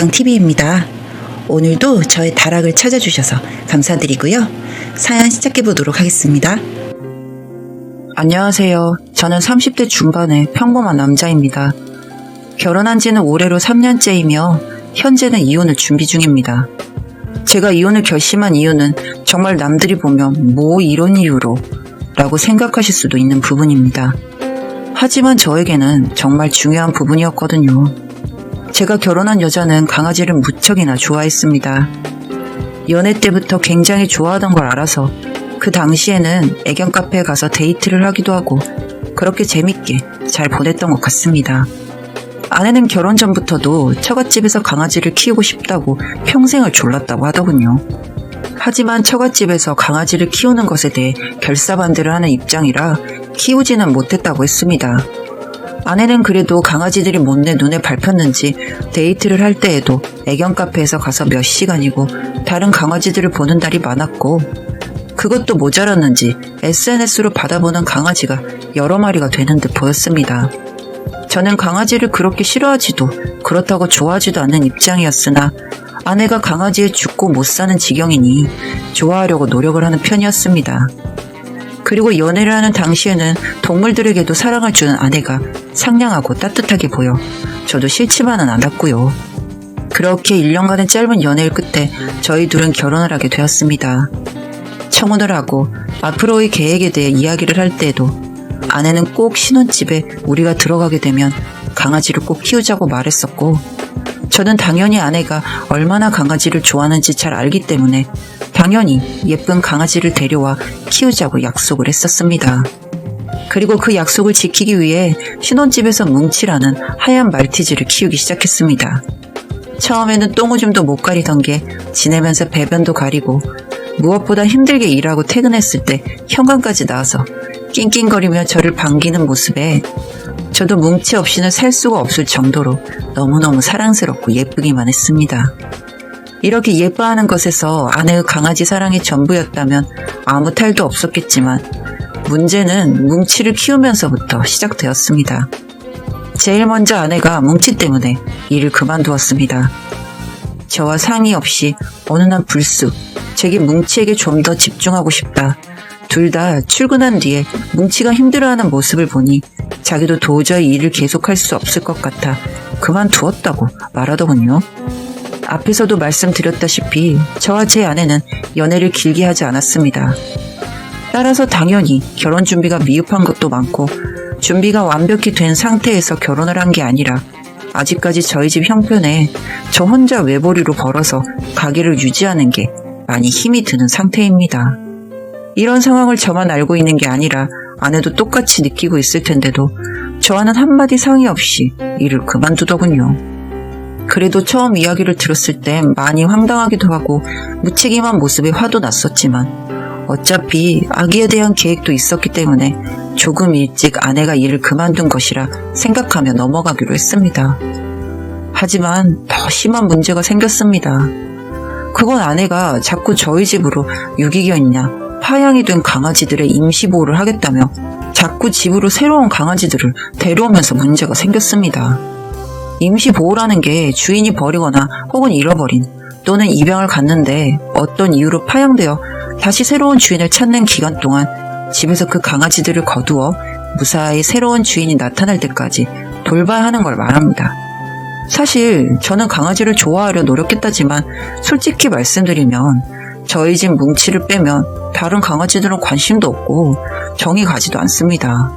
먹방TV입니다. 오늘도 저의 다락을 찾아주셔서 감사드리고요. 사연 시작해보도록 하겠습니다. 안녕하세요. 저는 30대 중반의 평범한 남자입니다. 결혼한 지는 올해로 3년째이며 현재는 이혼을 준비 중입니다. 제가 이혼을 결심한 이유는 정말 남들이 보면 뭐 이런 이유로 라고 생각하실 수도 있는 부분입니다. 하지만 저에게는 정말 중요한 부분이었거든요. 제가 결혼한 여자는 강아지를 무척이나 좋아했습니다. 연애 때부터 굉장히 좋아하던 걸 알아서 그 당시에는 애견 카페에 가서 데이트를 하기도 하고 그렇게 재밌게 잘 보냈던 것 같습니다. 아내는 결혼 전부터도 처갓집에서 강아지를 키우고 싶다고 평생을 졸랐다고 하더군요. 하지만 처갓집에서 강아지를 키우는 것에 대해 결사반대를 하는 입장이라 키우지는 못했다고 했습니다. 아내는 그래도 강아지들이 못내 눈에 밟혔는지 데이트를 할 때에도 애견 카페에서 가서 몇 시간이고 다른 강아지들을 보는 날이 많았고 그것도 모자랐는지 SNS로 받아보는 강아지가 여러 마리가 되는 듯 보였습니다. 저는 강아지를 그렇게 싫어하지도 그렇다고 좋아하지도 않는 입장이었으나 아내가 강아지에 죽고 못 사는 지경이니 좋아하려고 노력을 하는 편이었습니다. 그리고 연애를 하는 당시에는 동물들에게도 사랑을 주는 아내가 상냥하고 따뜻하게 보여 저도 싫지만은 않았고요. 그렇게 1년간의 짧은 연애의 끝에 저희 둘은 결혼을 하게 되었습니다. 청혼을 하고 앞으로의 계획에 대해 이야기를 할 때에도 아내는 꼭 신혼집에 우리가 들어가게 되면 강아지를 꼭 키우자고 말했었고 저는 당연히 아내가 얼마나 강아지를 좋아하는지 잘 알기 때문에 당연히 예쁜 강아지를 데려와 키우자고 약속을 했었습니다. 그리고 그 약속을 지키기 위해 신혼집에서 뭉치라는 하얀 말티즈를 키우기 시작했습니다. 처음에는 똥오줌도 못 가리던 게 지내면서 배변도 가리고 무엇보다 힘들게 일하고 퇴근했을 때 현관까지 나와서 낑낑거리며 저를 반기는 모습에 저도 뭉치 없이는 살 수가 없을 정도로 너무너무 사랑스럽고 예쁘기만 했습니다. 이렇게 예뻐하는 것에서 아내의 강아지 사랑이 전부였다면 아무 탈도 없었겠지만 문제는 뭉치를 키우면서부터 시작되었습니다. 제일 먼저 아내가 뭉치 때문에 일을 그만두었습니다. 저와 상의 없이 어느 날 불쑥 제게 뭉치에게 좀 더 집중하고 싶다. 둘 다 출근한 뒤에 뭉치가 힘들어하는 모습을 보니 자기도 도저히 일을 계속할 수 없을 것 같아 그만두었다고 말하더군요. 앞에서도 말씀드렸다시피 저와 제 아내는 연애를 길게 하지 않았습니다. 따라서 당연히 결혼 준비가 미흡한 것도 많고 준비가 완벽히 된 상태에서 결혼을 한 게 아니라 아직까지 저희 집 형편에 저 혼자 외벌이로 벌어서 가게를 유지하는 게 많이 힘이 드는 상태입니다. 이런 상황을 저만 알고 있는 게 아니라 아내도 똑같이 느끼고 있을 텐데도 저와는 한마디 상의 없이 일을 그만두더군요. 그래도 처음 이야기를 들었을 땐 많이 황당하기도 하고 무책임한 모습에 화도 났었지만 어차피 아기에 대한 계획도 있었기 때문에 조금 일찍 아내가 일을 그만둔 것이라 생각하며 넘어가기로 했습니다. 하지만 더 심한 문제가 생겼습니다. 그건 아내가 자꾸 저희 집으로 유기견이냐 파양이 된 강아지들의 임시보호를 하겠다며 자꾸 집으로 새로운 강아지들을 데려오면서 문제가 생겼습니다. 임시보호라는 게 주인이 버리거나 혹은 잃어버린 또는 입양을 갔는데 어떤 이유로 파양되어 다시 새로운 주인을 찾는 기간 동안 집에서 그 강아지들을 거두어 무사히 새로운 주인이 나타날 때까지 돌봐야 하는 걸 말합니다. 사실 저는 강아지를 좋아하려 노력했다지만 솔직히 말씀드리면 저희 집 뭉치를 빼면 다른 강아지들은 관심도 없고 정이 가지도 않습니다.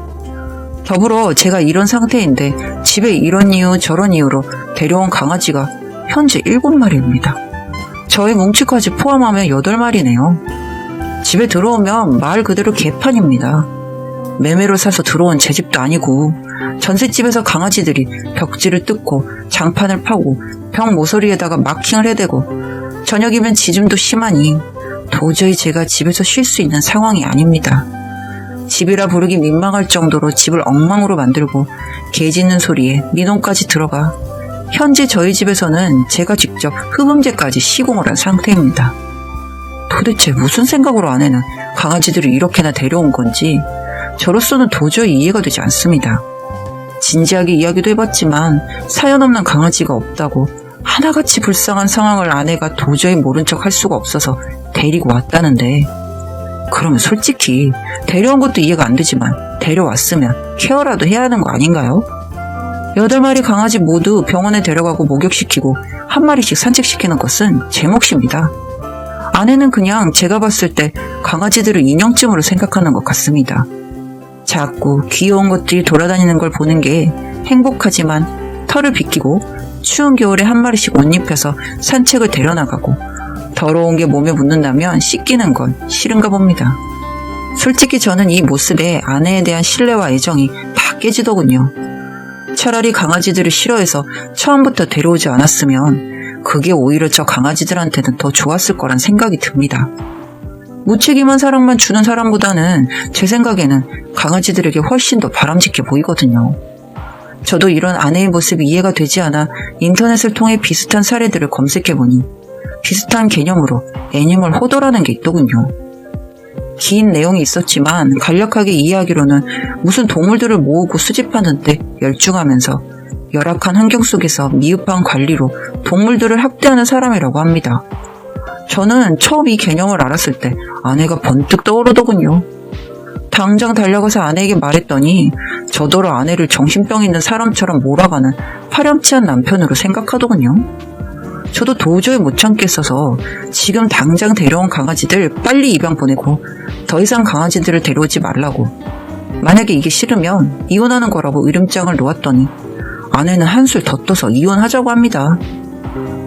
더불어 제가 이런 상태인데 집에 이런 이유 저런 이유로 데려온 강아지가 현재 7마리입니다. 저희 뭉치까지 포함하면 8마리네요. 집에 들어오면 말 그대로 개판입니다. 매매로 사서 들어온 제 집도 아니고 전셋집에서 강아지들이 벽지를 뜯고 장판을 파고 벽 모서리에다가 마킹을 해대고 저녁이면 짖음도 심하니 도저히 제가 집에서 쉴 수 있는 상황이 아닙니다. 집이라 부르기 민망할 정도로 집을 엉망으로 만들고 개 짖는 소리에 민원까지 들어가 현재 저희 집에서는 제가 직접 흡음재까지 시공을 한 상태입니다. 도대체 무슨 생각으로 아내는 강아지들을 이렇게나 데려온 건지 저로서는 도저히 이해가 되지 않습니다. 진지하게 이야기도 해봤지만 사연 없는 강아지가 없다고 하나같이 불쌍한 상황을 아내가 도저히 모른 척 할 수가 없어서 데리고 왔다는데, 그러면 솔직히 데려온 것도 이해가 안 되지만 데려왔으면 케어라도 해야 하는 거 아닌가요? 8마리 강아지 모두 병원에 데려가고 목욕시키고 한 마리씩 산책시키는 것은 제 몫입니다. 아내는 그냥 제가 봤을 때 강아지들을 인형쯤으로 생각하는 것 같습니다. 작고 귀여운 것들이 돌아다니는 걸 보는 게 행복하지만 털을 빗기고 추운 겨울에 한 마리씩 옷 입혀서 산책을 데려나가고 더러운 게 몸에 묻는다면 씻기는 건 싫은가 봅니다. 솔직히 저는 이 모습에 아내에 대한 신뢰와 애정이 다 깨지더군요. 차라리 강아지들을 싫어해서 처음부터 데려오지 않았으면 그게 오히려 저 강아지들한테는 더 좋았을 거란 생각이 듭니다. 무책임한 사랑만 주는 사람보다는 제 생각에는 강아지들에게 훨씬 더 바람직해 보이거든요. 저도 이런 아내의 모습이 이해가 되지 않아 인터넷을 통해 비슷한 사례들을 검색해보니 비슷한 개념으로 애니멀 호더라는 게 있더군요. 긴 내용이 있었지만 간략하게 이해하기로는 무슨 동물들을 모으고 수집하는데 열중하면서 열악한 환경 속에서 미흡한 관리로 동물들을 학대하는 사람이라고 합니다. 저는 처음 이 개념을 알았을 때 아내가 번뜩 떠오르더군요. 당장 달려가서 아내에게 말했더니 저더러 아내를 정신병 있는 사람처럼 몰아가는 파렴치한 남편으로 생각하더군요. 저도 도저히 못 참겠어서 지금 당장 데려온 강아지들 빨리 입양 보내고 더 이상 강아지들을 데려오지 말라고, 만약에 이게 싫으면 이혼하는 거라고 이름장을 놓았더니 아내는 한술 더 떠서 이혼하자고 합니다.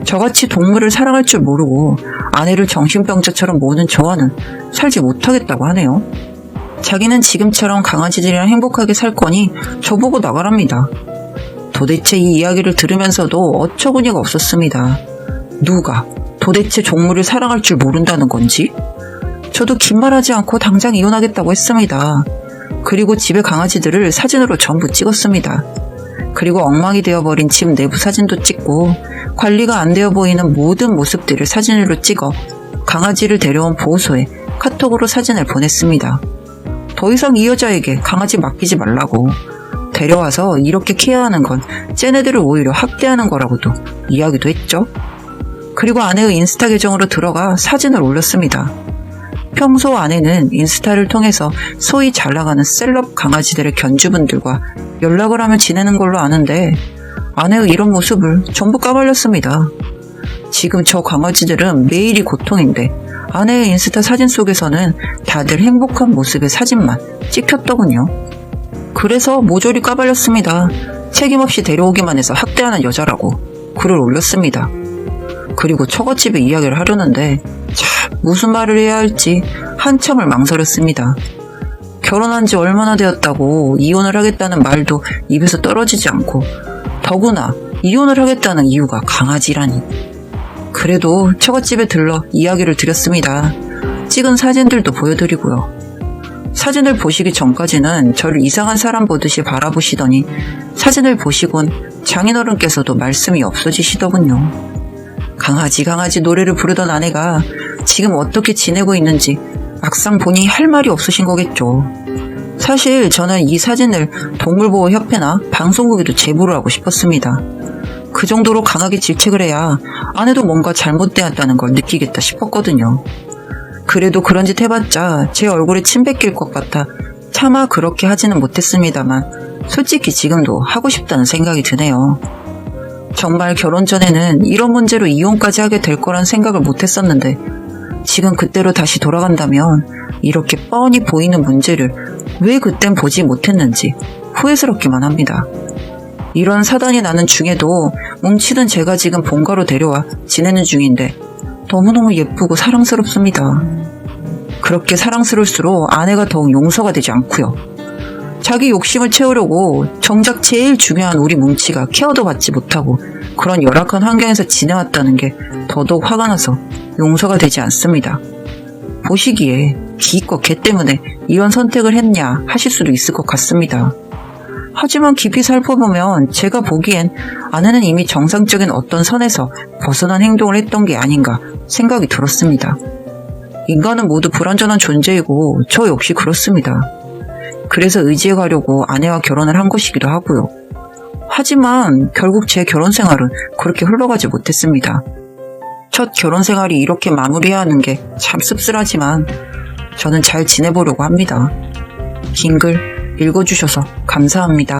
저같이 동물을 사랑할 줄 모르고 아내를 정신병자처럼 모는 저와는 살지 못하겠다고 하네요. 자기는 지금처럼 강아지들이랑 행복하게 살 거니 저보고 나가랍니다. 도대체 이 이야기를 들으면서도 어처구니가 없었습니다. 누가 도대체 동물을 사랑할 줄 모른다는 건지? 저도 긴 말하지 않고 당장 이혼하겠다고 했습니다. 그리고 집의 강아지들을 사진으로 전부 찍었습니다. 그리고 엉망이 되어버린 집 내부 사진도 찍고 관리가 안 되어 보이는 모든 모습들을 사진으로 찍어 강아지를 데려온 보호소에 카톡으로 사진을 보냈습니다. 더 이상 이 여자에게 강아지 맡기지 말라고, 데려와서 이렇게 케어하는 건 쟤네들을 오히려 학대하는 거라고도 이야기도 했죠. 그리고 아내의 인스타 계정으로 들어가 사진을 올렸습니다. 평소 아내는 인스타를 통해서 소위 잘 나가는 셀럽 강아지들의 견주분들과 연락을 하며 지내는 걸로 아는데 아내의 이런 모습을 전부 까발렸습니다. 지금 저 강아지들은 매일이 고통인데 아내의 인스타 사진 속에서는 다들 행복한 모습의 사진만 찍혔더군요. 그래서 모조리 까발렸습니다. 책임없이 데려오기만 해서 학대하는 여자라고 글을 올렸습니다. 그리고 처갓집에 이야기를 하려는데 참 무슨 말을 해야 할지 한참을 망설였습니다. 결혼한 지 얼마나 되었다고 이혼을 하겠다는 말도 입에서 떨어지지 않고, 더구나 이혼을 하겠다는 이유가 강아지라니. 그래도 처갓집에 들러 이야기를 드렸습니다. 찍은 사진들도 보여드리고요. 사진을 보시기 전까지는 저를 이상한 사람 보듯이 바라보시더니 사진을 보시곤 장인어른께서도 말씀이 없어지시더군요. 강아지 노래를 부르던 아내가 지금 어떻게 지내고 있는지 막상 보니 할 말이 없으신 거겠죠. 사실 저는 이 사진을 동물보호협회나 방송국에도 제보를 하고 싶었습니다. 그 정도로 강하게 질책을 해야 아내도 뭔가 잘못되었다는 걸 느끼겠다 싶었거든요. 그래도 그런 짓 해봤자 제 얼굴에 침 뱉길 것 같아 차마 그렇게 하지는 못했습니다만 솔직히 지금도 하고 싶다는 생각이 드네요. 정말 결혼 전에는 이런 문제로 이혼까지 하게 될 거란 생각을 못했었는데 지금 그때로 다시 돌아간다면 이렇게 뻔히 보이는 문제를 왜 그땐 보지 못했는지 후회스럽기만 합니다. 이런 사단이 나는 중에도 뭉치던 제가 지금 본가로 데려와 지내는 중인데 너무너무 예쁘고 사랑스럽습니다. 그렇게 사랑스러울수록 아내가 더욱 용서가 되지 않고요. 자기 욕심을 채우려고 정작 제일 중요한 우리 뭉치가 케어도 받지 못하고 그런 열악한 환경에서 지내왔다는 게 더더욱 화가 나서 용서가 되지 않습니다. 보시기에 기껏 걔 때문에 이런 선택을 했냐 하실 수도 있을 것 같습니다. 하지만 깊이 살펴보면 제가 보기엔 아내는 이미 정상적인 어떤 선에서 벗어난 행동을 했던 게 아닌가 생각이 들었습니다. 인간은 모두 불완전한 존재이고 저 역시 그렇습니다. 그래서 의지해 가려고 아내와 결혼을 한 것이기도 하고요. 하지만 결국 제 결혼 생활은 그렇게 흘러가지 못했습니다. 첫 결혼 생활이 이렇게 마무리해야 하는 게 참 씁쓸하지만 저는 잘 지내보려고 합니다. 긴 글 읽어주셔서 감사합니다.